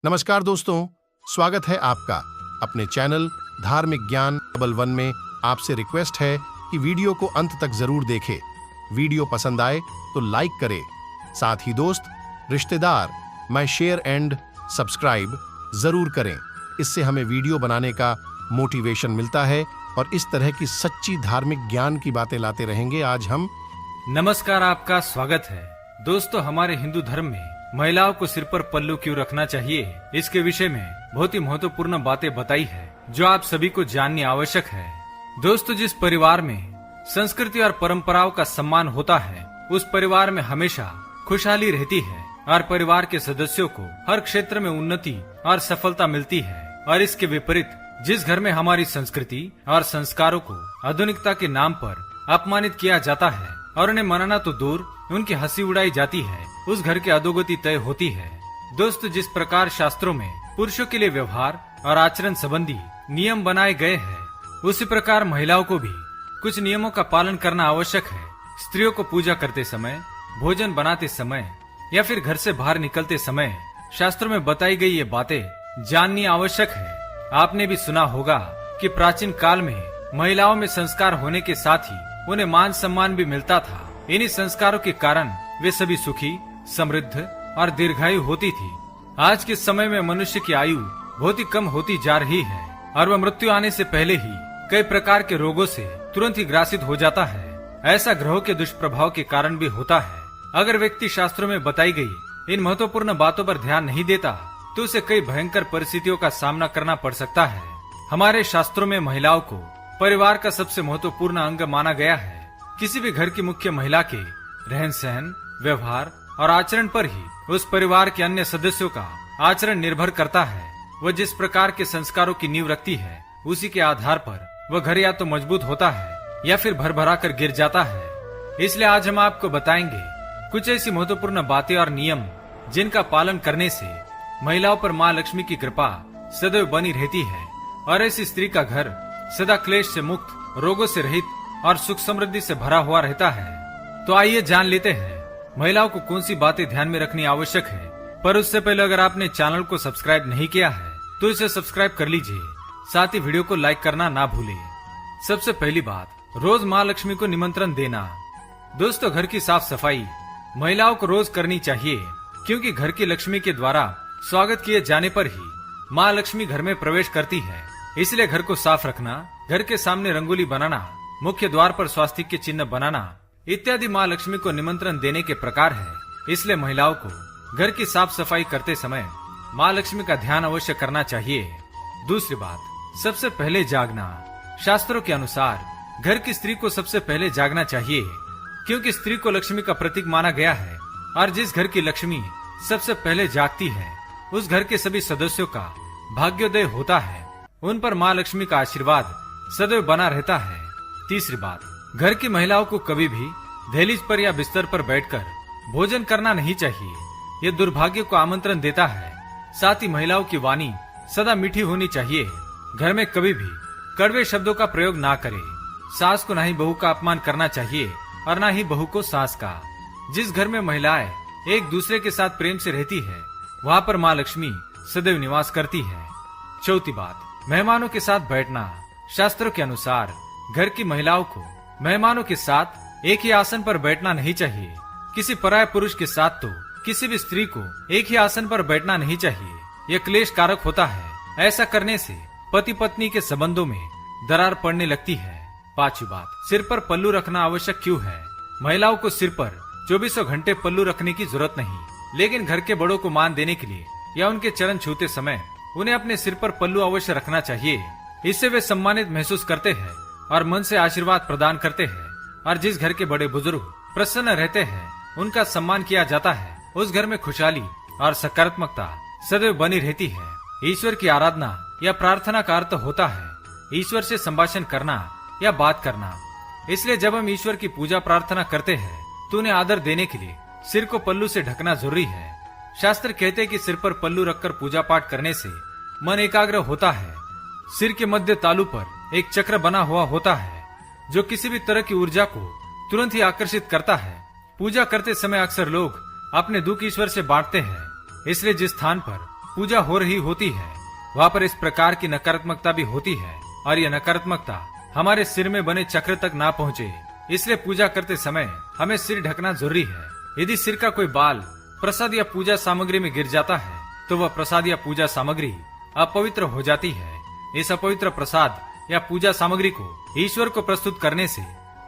नमस्कार दोस्तों, स्वागत है आपका अपने चैनल धार्मिक ज्ञान डबल वन में। आपसे रिक्वेस्ट है कि वीडियो को अंत तक जरूर देखें। वीडियो पसंद आए तो लाइक करें, साथ ही दोस्त, रिश्तेदार में शेयर एंड सब्सक्राइब जरूर करें। इससे हमें वीडियो बनाने का मोटिवेशन मिलता है और इस तरह की सच्ची धार्मिक ज्ञान की बातें लाते रहेंगे। आज हम नमस्कार, आपका स्वागत है। दोस्तों, हमारे हिंदू धर्म में महिलाओं को सिर पर पल्लू क्यों रखना चाहिए, इसके विषय में बहुत ही महत्वपूर्ण बातें बताई है जो आप सभी को जाननी आवश्यक है। दोस्तों, जिस परिवार में संस्कृति और परंपराओं का सम्मान होता है उस परिवार में हमेशा खुशहाली रहती है और परिवार के सदस्यों को हर क्षेत्र में उन्नति और सफलता मिलती है। और इसके विपरीत जिस घर में हमारी संस्कृति और संस्कारों को आधुनिकता के नाम पर अपमानित किया जाता है और उन्हें मनाना तो दूर, उनकी हंसी उड़ाई जाती है, उस घर की अधोगति तय होती है। दोस्तों, जिस प्रकार शास्त्रों में पुरुषों के लिए व्यवहार और आचरण संबंधी नियम बनाए गए हैं, उसी प्रकार महिलाओं को भी कुछ नियमों का पालन करना आवश्यक है। स्त्रियों को पूजा करते समय, भोजन बनाते समय या फिर घर से बाहर निकलते समय शास्त्रों में बताई गई ये बातें जाननी आवश्यक है। आपने भी सुना होगा कि प्राचीन काल में महिलाओं में संस्कार होने के साथ ही उन्हें मान सम्मान भी मिलता था। इन्हीं संस्कारों के कारण वे सभी सुखी, समृद्ध और दीर्घायु होती थी। आज के समय में मनुष्य की आयु बहुत ही कम होती जा रही है और वह मृत्यु आने से पहले ही कई प्रकार के रोगों से तुरंत ही ग्रासित हो जाता है। ऐसा ग्रहों के दुष्प्रभाव के कारण भी होता है। अगर व्यक्ति शास्त्रों में बताई गई इन महत्वपूर्ण बातों पर ध्यान नहीं देता तो उसे कई भयंकर परिस्थितियों का सामना करना पड़ सकता है। हमारे शास्त्रों में महिलाओं को परिवार का सबसे महत्वपूर्ण अंग माना गया है। किसी भी घर की मुख्य महिला के रहन सहन, व्यवहार और आचरण पर ही उस परिवार के अन्य सदस्यों का आचरण निर्भर करता है। वह जिस प्रकार के संस्कारों की नींव रखती है उसी के आधार पर वह घर या तो मजबूत होता है या फिर भरभरा कर गिर जाता है। इसलिए आज हम आपको बताएंगे कुछ ऐसी महत्वपूर्ण बातें और नियम जिनका पालन करने से महिलाओं पर माँ लक्ष्मी की कृपा सदैव बनी रहती है और ऐसी स्त्री का घर सदा क्लेश से मुक्त, रोगों से रहित और सुख समृद्धि से भरा हुआ रहता है। तो आइए जान लेते हैं महिलाओं को कौन सी बातें ध्यान में रखनी आवश्यक है। पर उससे पहले अगर आपने चैनल को सब्सक्राइब नहीं किया है तो इसे सब्सक्राइब कर लीजिए, साथ ही वीडियो को लाइक करना ना भूलें। सबसे पहली बात, रोज माँ लक्ष्मी को निमंत्रण देना। दोस्तों, घर की साफ सफाई महिलाओं को रोज करनी चाहिए, क्योंकि घर की लक्ष्मी के द्वारा स्वागत किए जाने पर ही माँ लक्ष्मी घर में प्रवेश करती है। इसलिए घर को साफ रखना, घर के सामने रंगोली बनाना, मुख्य द्वार पर स्वास्तिक के चिन्ह बनाना इत्यादि माँ लक्ष्मी को निमंत्रण देने के प्रकार है। इसलिए महिलाओं को घर की साफ सफाई करते समय माँ लक्ष्मी का ध्यान अवश्य करना चाहिए। दूसरी बात, सबसे पहले जागना। शास्त्रों के अनुसार घर की स्त्री को सबसे पहले जागना चाहिए, क्योंकि स्त्री को लक्ष्मी का प्रतीक माना गया है और जिस घर की लक्ष्मी सबसे पहले जागती है उस घर के सभी सदस्यों का भाग्योदय होता है। उन पर माँ लक्ष्मी का आशीर्वाद सदैव बना रहता है। तीसरी बात, घर की महिलाओं को कभी भी दहलीज पर या बिस्तर पर बैठकर भोजन करना नहीं चाहिए। यह दुर्भाग्य को आमंत्रण देता है। साथ ही महिलाओं की वाणी सदा मीठी होनी चाहिए। घर में कभी भी कड़वे शब्दों का प्रयोग ना करे। सास को ना ही बहू का अपमान करना चाहिए और ना ही बहू को सास का। जिस घर में महिलाएं एक दूसरे के साथ प्रेम से रहती है वहाँ पर माँ लक्ष्मी सदैव निवास करती है। चौथी बात, मेहमानों के साथ बैठना। शास्त्रों के अनुसार घर की महिलाओं को मेहमानों के साथ एक ही आसन पर बैठना नहीं चाहिए। किसी पराये पुरुष के साथ तो किसी भी स्त्री को एक ही आसन पर बैठना नहीं चाहिए। यह क्लेश कारक होता है। ऐसा करने से पति पत्नी के संबंधों में दरार पड़ने लगती है। पांचवी बात, सिर पर पल्लू रखना आवश्यक क्यों है। महिलाओं को सिर पर 24 घंटे पल्लू रखने की जरूरत नहीं, लेकिन घर के बड़ों को मान देने के लिए या उनके चरण छूते समय उन्हें अपने सिर पर पल्लू अवश्य रखना चाहिए। इससे वे सम्मानित महसूस करते हैं और मन से आशीर्वाद प्रदान करते हैं। और जिस घर के बड़े बुजुर्ग प्रसन्न रहते हैं, उनका सम्मान किया जाता है, उस घर में खुशहाली और सकारात्मकता सदैव बनी रहती है। ईश्वर की आराधना या प्रार्थना का अर्थ होता है ईश्वर से संभाषण करना या बात करना। इसलिए जब हम ईश्वर की पूजा प्रार्थना करते हैं तो उन्हें आदर देने के लिए सिर को पल्लू से ढकना जरूरी है। शास्त्र कहते हैं कि सिर पर पल्लू रखकर पूजा पाठ करने से मन एकाग्र होता है। सिर के मध्य तालू पर एक चक्र बना हुआ होता है जो किसी भी तरह की ऊर्जा को तुरंत ही आकर्षित करता है। पूजा करते समय अक्सर लोग अपने दुख ईश्वर से बांटते हैं। इसलिए जिस स्थान पर पूजा हो रही होती है वहाँ पर इस प्रकार की नकारात्मकता भी होती है और यह नकारात्मकता हमारे सिर में बने चक्र तक ना पहुँचे, इसलिए पूजा करते समय हमें सिर ढकना जरूरी है। यदि सिर का कोई बाल प्रसाद या पूजा सामग्री में गिर जाता है तो वह प्रसाद या पूजा सामग्री अपवित्र हो जाती है। इस अपवित्र प्रसाद या पूजा सामग्री को ईश्वर को प्रस्तुत करने से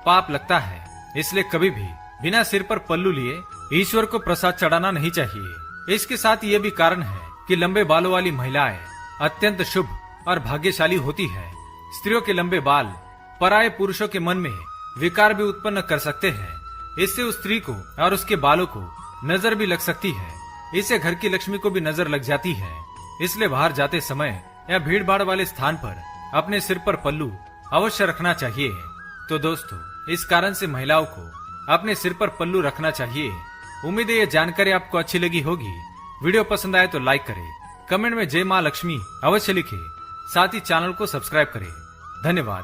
पाप लगता है, इसलिए कभी भी बिना सिर पर पल्लू लिए ईश्वर को प्रसाद चढ़ाना नहीं चाहिए। इसके साथ ये भी कारण है कि लंबे बालों वाली महिलाएं अत्यंत शुभ और भाग्यशाली होती है। स्त्रियों के लंबे बाल पराये पुरुषों के मन में विकार भी उत्पन्न कर सकते हैं। इससे उस स्त्री को और उसके बालों को नजर भी लग सकती है। इससे घर की लक्ष्मी को भी नजर लग जाती है। इसलिए बाहर जाते समय या भीड़ भाड़ वाले स्थान पर अपने सिर पर पल्लू अवश्य रखना चाहिए। तो दोस्तों, इस कारण से महिलाओं को अपने सिर पर पल्लू रखना चाहिए। उम्मीद है ये जानकारी आपको अच्छी लगी होगी। वीडियो पसंद आए तो लाइक करें, कमेंट में जय माँ लक्ष्मी अवश्य लिखें, साथ ही चैनल को सब्सक्राइब करें। धन्यवाद।